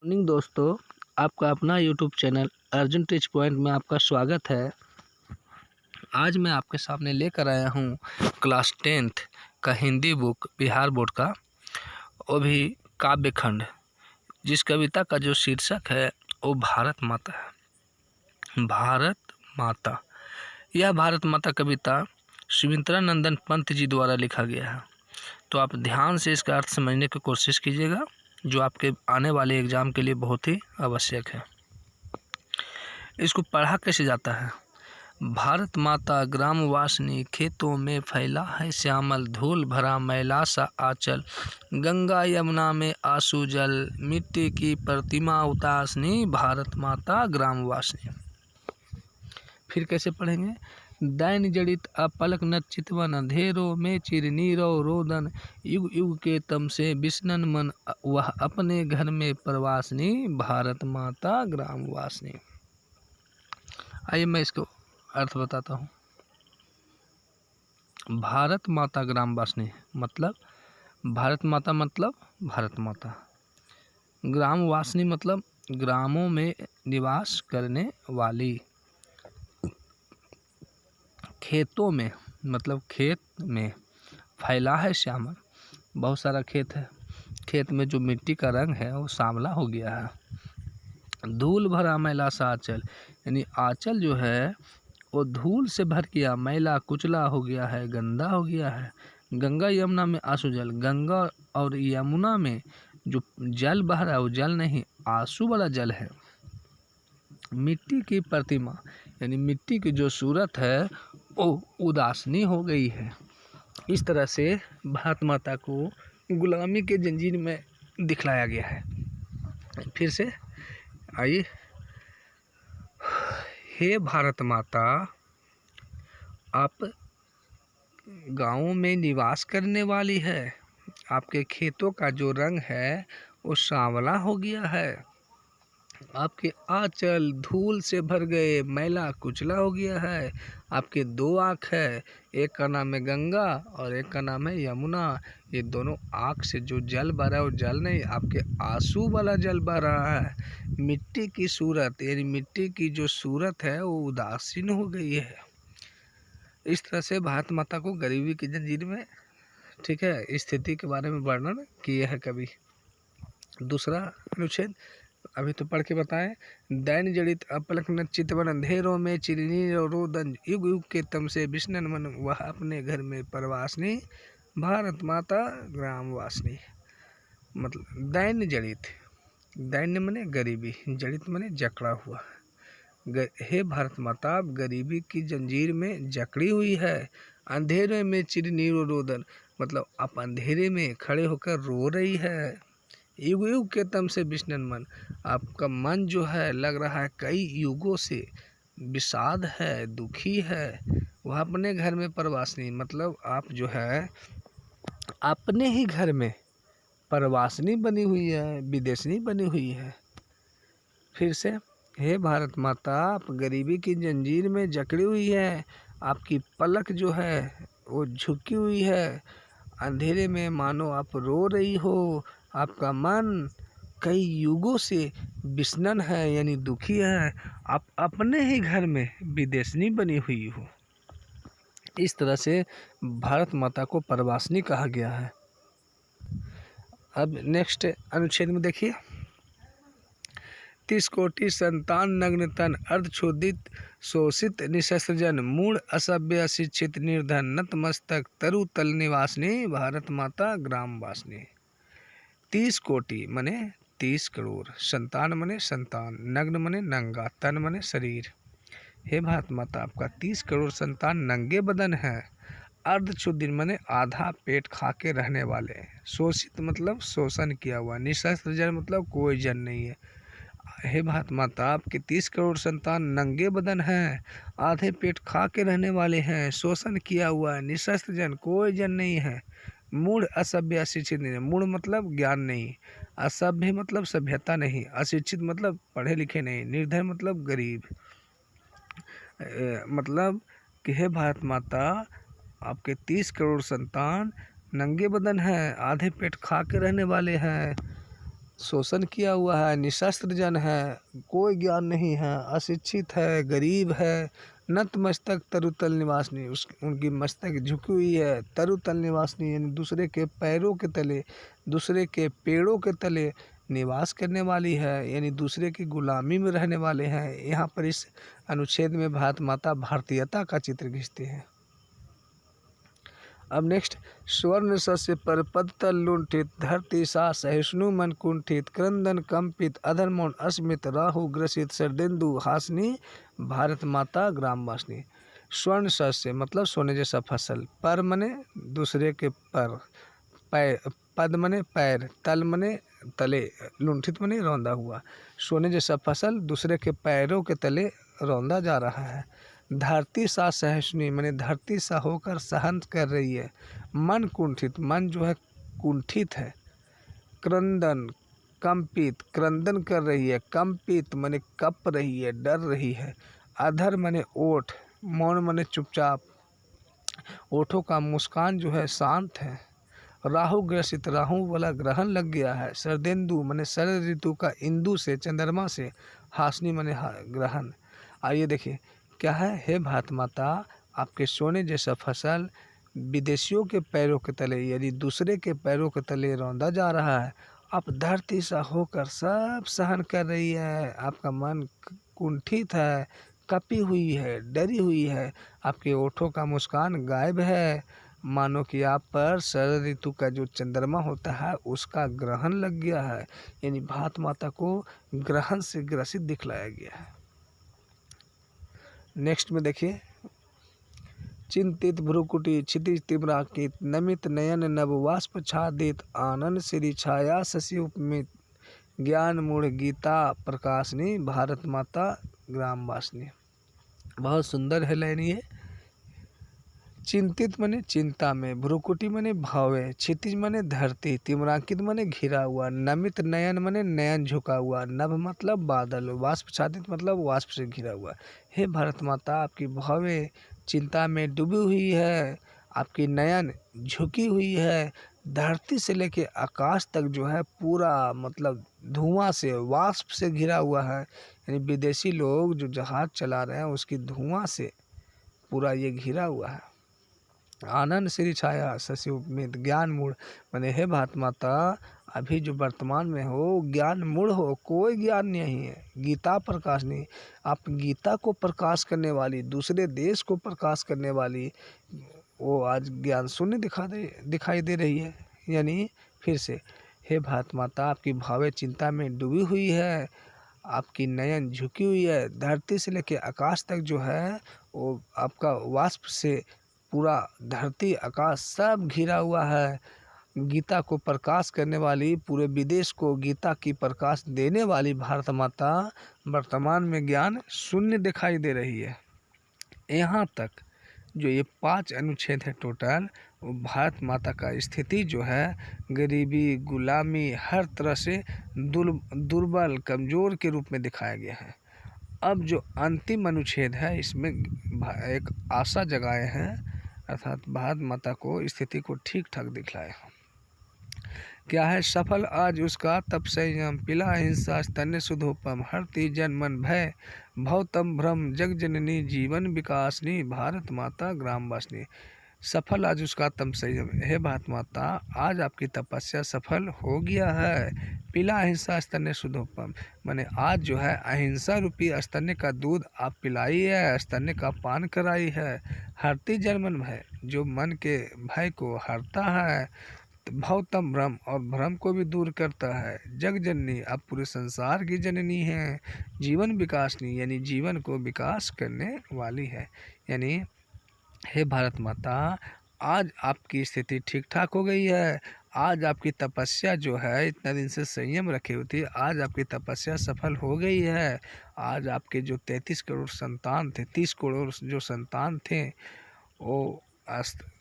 Morning दोस्तों, आपका अपना YouTube channel Arjun teach point में आपका स्वागत है। आज मैं आपके सामने लेकर आया हूँ क्लास 10th का हिंदी बुक बिहार बोर्ड का, वो भी काव्य खंड, जिस कविता का जो शीर्षक है वो भारत माता है। भारत माता, यह भारत माता कविता सुमित्रा नंदन पंत जी द्वारा लिखा गया है। तो आप ध्यान से इसका अर्थ समझने की कोशिश कीजिएगा, जो आपके आने वाले एग्ज़ाम के लिए बहुत ही आवश्यक है। इसको पढ़ा कैसे जाता है। भारत माता ग्राम वासिनी, खेतों में फैला है श्यामल, धूल भरा मैला सा आंचल, गंगा यमुना में आंसू जल, मिट्टी की प्रतिमा उतासनी, भारत माता ग्राम वासिनी। फिर कैसे पढ़ेंगे। दैन जड़ित अपलक न चितवन, अंधेरों में चिरनीरो रोदन, युग युग के तम से बिसनन मन, वह अपने घर में प्रवासनी, भारत माता ग्राम वासिनी। आइए मैं इसको अर्थ बताता हूँ। भारत माता ग्राम वासिनी मतलब भारत माता भारत माता, ग्राम वासिनी मतलब ग्रामों में निवास करने वाली, खेतों में मतलब खेत में, फैला है श्यामल बहुत सारा खेत है, खेत में जो मिट्टी का रंग है वो सांवला हो गया है। धूल भरा मैला सा आंचल, यानी आंचल जो है वो धूल से भर गया, मैला कुचला हो गया है, गंदा हो गया है। गंगा यमुना में आंसू जल, गंगा और यमुना में जो जल बह रहा है वो जल नहीं, आंसू वाला जल है। मिट्टी की प्रतिमा, यानी मिट्टी की जो सूरत है वो उदासनी हो गई है। इस तरह से भारत माता को गुलामी के जंजीर में दिखलाया गया है। फिर से आइए। हे भारत माता, आप गाँवों में निवास करने वाली है, आपके खेतों का जो रंग है वो सांवला हो गया है, आपके आंचल धूल से भर गए, मैला कुचला हो गया है, आपके दो आँख है, एक का नाम है गंगा और एक का नाम है यमुना। ये दोनों आँख से जो जल बह रहा है वो जल नहीं, आपके आंसू वाला जल बह रहा है। मिट्टी की सूरत, यानी मिट्टी की जो सूरत है वो उदासीन हो गई है। इस तरह से भारत माता को गरीबी की जंजीर में, ठीक है, स्थिति के बारे में वर्णन किए है कवि। दूसरा अनुच्छेद अभी तो पढ़ के बताएं। दैन जड़ित अपलक न चितवन, अंधेरों में चिरनी रोदन, युग युग के तम से बिसनन मन, वह अपने घर में प्रवासनी, भारत माता ग्राम वासिनी। मतलब दैन जड़ित, दैन मने गरीबी, जड़ित मने जकड़ा हुआ। हे भारत माता, आप गरीबी की जंजीर में जकड़ी हुई है। अंधेरे में चिरनी रोदन मतलब आप अंधेरे में खड़े होकर रो रही है। युग युग के तम से बिसनन मन, आपका मन जो है लग रहा है कई युगों से विषाद है, दुखी है। वह अपने घर में प्रवासिनी मतलब आप जो है अपने ही घर में प्रवासिनी बनी हुई है, विदेशनी बनी हुई है। फिर से, हे भारत माता, आप गरीबी की जंजीर में जकड़ी हुई है, आपकी पलक जो है वो झुकी हुई है, अंधेरे में मानो आप रो रही हो, आपका मन कई युगों से बिसनन है यानी दुखी है, आप अपने ही घर में विदेशनी बनी हुई हो। इस तरह से भारत माता को प्रवासिनी कहा गया है। अब नेक्स्ट अनुच्छेद में देखिए। 30 कोटि संतान नग्न तन, अर्धक्षुधित शोषित निशस्त्र जन, मूढ़ असभ्य अशिक्षित निर्धन, नतमस्तक तरु तल निवासिनी, भारत माता ग्राम वासिनी। 30 कोटि मने 30 करोड़, संतान मने संतान, नग्न मने नंगा, तन मने शरीर। हे भारत माता, आपका 30 करोड़ संतान नंगे बदन है। अर्धक्षुधित मने आधा पेट खा के रहने वाले, शोषित मतलब शोषण किया हुआ, निशस्त्र जन मतलब कोई जन नहीं है। हे भारत माता, आपके 30 करोड़ संतान नंगे बदन हैं, आधे पेट खा के रहने वाले हैं, शोषण किया हुआ है, निशस्त्र जन कोई जन नहीं है, मूढ़ असभ्य अशिक्षित नहीं, मूढ़ मतलब ज्ञान नहीं, असभ्य मतलब सभ्यता नहीं, अशिक्षित मतलब पढ़े लिखे नहीं, निर्धन मतलब गरीब। मतलब कि हे भारत माता, आपके 30 करोड़ संतान नंगे बदन हैं, आधे पेट खा के रहने वाले हैं, शोषण किया हुआ है, निशस्त्र जन है, कोई ज्ञान नहीं है, अशिक्षित है, गरीब है, नतमस्तक तरुतल निवासनी, उस उनकी मस्तक झुकी हुई है, तरुतल निवासनी यानी दूसरे के पैरों के तले, दूसरे के पेड़ों के तले निवास करने वाली है, यानी दूसरे की गुलामी में रहने वाले हैं। यहाँ पर इस अनुच्छेद में भारत माता भारतीयता का चित्र खींचती है। अब नेक्स्ट, स्वर्ण सस्य पर पद तल लुंठित, धरती सा सहिष्णु मन कुंठित, क्रंदन कंपित, अधर मौन अस्मित, राहु ग्रसित, शरदेन्दु हासनी, भारत माता ग्रामवासिनी। स्वर्ण सस्य मतलब सोने जैसा फसल, पर मने दूसरे के पर, पैर, पद मने पैर, तल मने तले, लुंठित मने रौंदा हुआ। सोने जैसा फसल दूसरे के पैरों के तले रौंदा जा रहा है। धरती सा सहिष्णु माने धरती सा होकर सहन कर रही है। मन कुंठित, मन जो है कुंठित है। क्रंदन कंपित, क्रंदन कर रही है। कंपित माने कप रही है, डर रही है। अधर माने ओठ, मौन माने चुपचाप, ओठों का मुस्कान जो है शांत है। राहु ग्रसित, राहु वाला ग्रहण लग गया है। शरदेन्दु माने शरद ऋतु का इंदु से, चंद्रमा से। हासनी माने ग्रहण। आइए देखिए क्या है। हे भारत माता, आपके सोने जैसा फसल विदेशियों के पैरों के तले यानी दूसरे के पैरों के तले रौंदा जा रहा है। आप धरती सा होकर सब सहन कर रही है। आपका मन कुंठित है, कपी हुई है, डरी हुई है। आपके ओठों का मुस्कान गायब है, मानो कि आप पर शरद ऋतु का जो चंद्रमा होता है उसका ग्रहण लग गया है, यानी भारत माता को ग्रहण से ग्रसित दिखलाया गया है। नेक्स्ट में देखिए, चिंतित भ्रुकुटी, क्षितिज तिम्रांकित, नमित नयन नभ वाष्प छादित, आनंद श्री छाया शशि उपमित, ज्ञान मूढ़ गीता प्रकाशनी, भारत माता ग्रामवासिनी। बहुत सुंदर है लाइन ये। चिंतित मने चिंता में, भ्रुकुटी मने भावे, क्षितिज मने धरती, तिम्रांकित मने घिरा हुआ, नमित नयन मने नयन झुका हुआ, नभ मतलब बादल, वाष्प छादित मतलब वाष्प से घिरा हुआ। हे भारत माता, आपकी भावे चिंता में डूबी हुई है, आपकी नयन झुकी हुई है। धरती से लेके आकाश तक जो है पूरा मतलब धुआं से, वाष्प से घिरा हुआ है, यानी विदेशी लोग जो जहाज चला रहे हैं उसकी धुआं से पूरा ये घिरा हुआ है। आनंद श्री छाया शशि उपमित, ज्ञान मूढ़ माने हे भारत माता, अभी जो वर्तमान में हो ज्ञान मूढ़ हो, कोई ज्ञान नहीं है। गीता प्रकाश नहीं, आप गीता को प्रकाश करने वाली, दूसरे देश को प्रकाश करने वाली, वो आज ज्ञान शून्य दिखाई दे रही है। यानी फिर से, हे भारत माता, आपकी भावे चिंता में डूबी हुई है, आपकी नयन झुकी हुई है। धरती से लेकर आकाश तक जो है वो आपका वाष्प से पूरा धरती आकाश सब घिरा हुआ है। गीता को प्रकाश करने वाली, पूरे विदेश को गीता की प्रकाश देने वाली भारत माता वर्तमान में ज्ञान शून्य दिखाई दे रही है। यहाँ तक जो ये 5 अनुच्छेद है टोटल, वो भारत माता का स्थिति जो है गरीबी, गुलामी, हर तरह से दुर्बल, कमज़ोर के रूप में दिखाया गया है। अब जो अंतिम अनुच्छेद है इसमें एक आशा जगाए हैं, अर्थात भारत माता को स्थिति को ठीक ठाक दिखलाए। क्या है? सफल आज उसका तप संयम, पिला हिंसा स्तन्य सुधोपम, हरति जन मन भय भवतम भ्रम, जग जननी जीवन विकासनी, भारत माता ग्रामवासिनी। सफल आज उसका तप संयम। हे भारत माता, आज आपकी तपस्या सफल हो गया है। पिला हिंसा स्तन्य सुधोपम माने आज जो है अहिंसा रूपी स्तन्य का दूध आप पिलाई है, स्तन्य का पान कराई है। हरती जन मन भय, जो मन के भय को हरता है। भवतम भ्रम, और भ्रम को भी दूर करता है। जग जननी, आप पूरे संसार की जननी हैं। जीवन विकासनी, यानी जीवन को विकास करने वाली है। यानी हे भारत माता, आज आपकी स्थिति ठीक ठाक हो गई है। आज आपकी तपस्या जो है, इतना दिन से संयम रखी हुई थी, आज आपकी तपस्या सफल हो गई है। आज आपके जो 33 करोड़ संतान थे, 30 करोड़ जो संतान थे, वो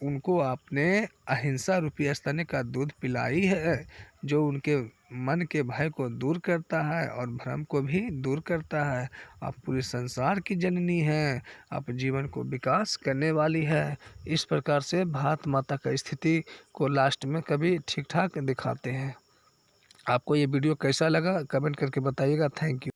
उनको आपने अहिंसा रूपी स्तन्य का दूध पिलाई है, जो उनके मन के भय को दूर करता है और भ्रम को भी दूर करता है। आप पूरे संसार की जननी हैं, आप जीवन को विकास करने वाली है। इस प्रकार से भारत माता का स्थिति को लास्ट में कभी ठीक ठाक दिखाते हैं। आपको ये वीडियो कैसा लगा कमेंट करके बताइएगा। Thank you.